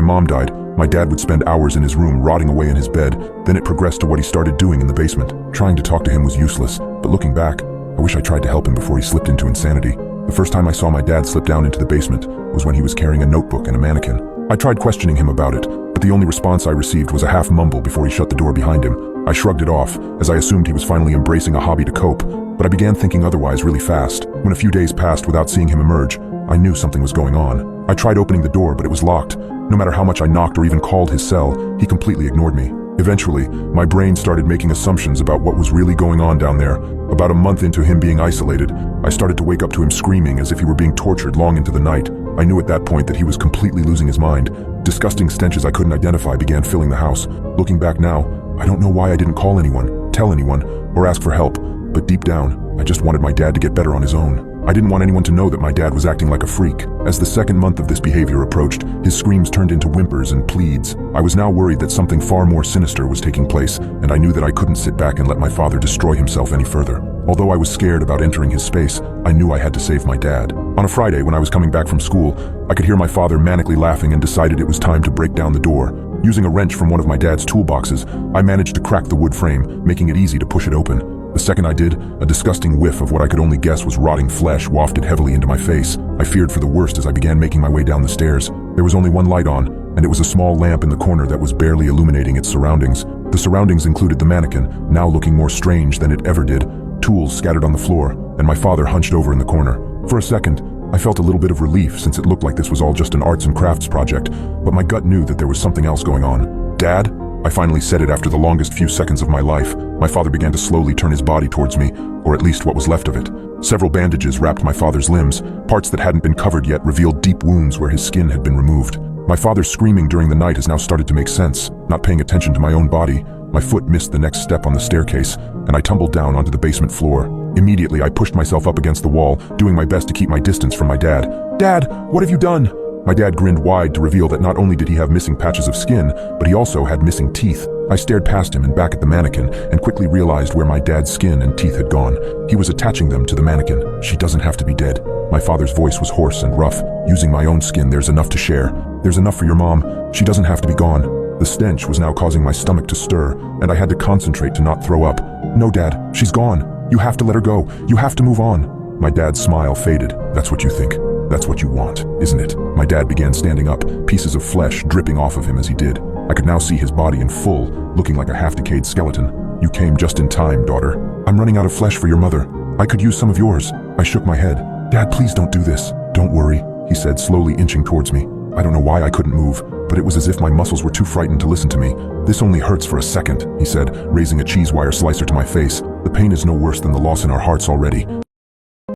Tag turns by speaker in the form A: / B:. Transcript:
A: mom died, my dad would spend hours in his room rotting away in his bed. Then it progressed to what he started doing in the basement. Trying to talk to him was useless, but looking back, I wish I tried to help him before he slipped into insanity. The first time I saw my dad slip down into the basement was when he was carrying a notebook and a mannequin. I tried questioning him about it, but the only response I received was a half mumble before he shut the door behind him. I shrugged it off, as I assumed he was finally embracing a hobby to cope, but I began thinking otherwise really fast. When a few days passed without seeing him emerge, I knew something was going on. I tried opening the door, but it was locked. No matter how much I knocked or even called his cell, he completely ignored me. Eventually, my brain started making assumptions about what was really going on down there. About a month into him being isolated, I started to wake up to him screaming as if he were being tortured long into the night. I knew at that point that he was completely losing his mind. Disgusting stenches I couldn't identify began filling the house. Looking back now, I don't know why I didn't call anyone, tell anyone, or ask for help, but deep down, I just wanted my dad to get better on his own. I didn't want anyone to know that my dad was acting like a freak. As the second month of this behavior approached, his screams turned into whimpers and pleads. I was now worried that something far more sinister was taking place, and I knew that I couldn't sit back and let my father destroy himself any further. Although I was scared about entering his space, I knew I had to save my dad. On a Friday, when I was coming back from school, I could hear my father manically laughing and decided it was time to break down the door. Using a wrench from one of my dad's toolboxes, I managed to crack the wood frame, making it easy to push it open. The second I did, a disgusting whiff of what I could only guess was rotting flesh wafted heavily into my face. I feared for the worst as I began making my way down the stairs. There was only one light on, and it was a small lamp in the corner that was barely illuminating its surroundings. The surroundings included the mannequin, now looking more strange than it ever did, tools scattered on the floor, and my father hunched over in the corner. For a second, I felt a little bit of relief since it looked like this was all just an arts and crafts project, but my gut knew that there was something else going on. "Dad?" I finally said it after the longest few seconds of my life. My father began to slowly turn his body towards me, or at least what was left of it. Several bandages wrapped my father's limbs. Parts that hadn't been covered yet revealed deep wounds where his skin had been removed. My father's screaming during the night has now started to make sense. Not paying attention to my own body, my foot missed the next step on the staircase, and I tumbled down onto the basement floor. Immediately, I pushed myself up against the wall, doing my best to keep my distance from my dad. "Dad, what have you done?" My dad grinned wide to reveal that not only did he have missing patches of skin, but he also had missing teeth. I stared past him and back at the mannequin and quickly realized where my dad's skin and teeth had gone. He was attaching them to the mannequin. "She doesn't have to be dead." My father's voice was hoarse and rough. "Using my own skin, there's enough to share. There's enough for your mom. She doesn't have to be gone." The stench was now causing my stomach to stir, and I had to concentrate to not throw up. "No, Dad, she's gone. You have to let her go. You have to move on." My dad's smile faded. "That's what you think. That's what you want, isn't it?" My dad began standing up, pieces of flesh dripping off of him as he did. I could now see his body in full, looking like a half-decayed skeleton. "You came just in time, daughter. I'm running out of flesh for your mother. I could use some of yours." I shook my head. "Dad, please don't do this." "Don't worry," he said, slowly inching towards me. I don't know why I couldn't move, but it was as if my muscles were too frightened to listen to me. "This only hurts for a second," he said, raising a cheese wire slicer to my face. "The pain is no worse than the loss in our hearts already.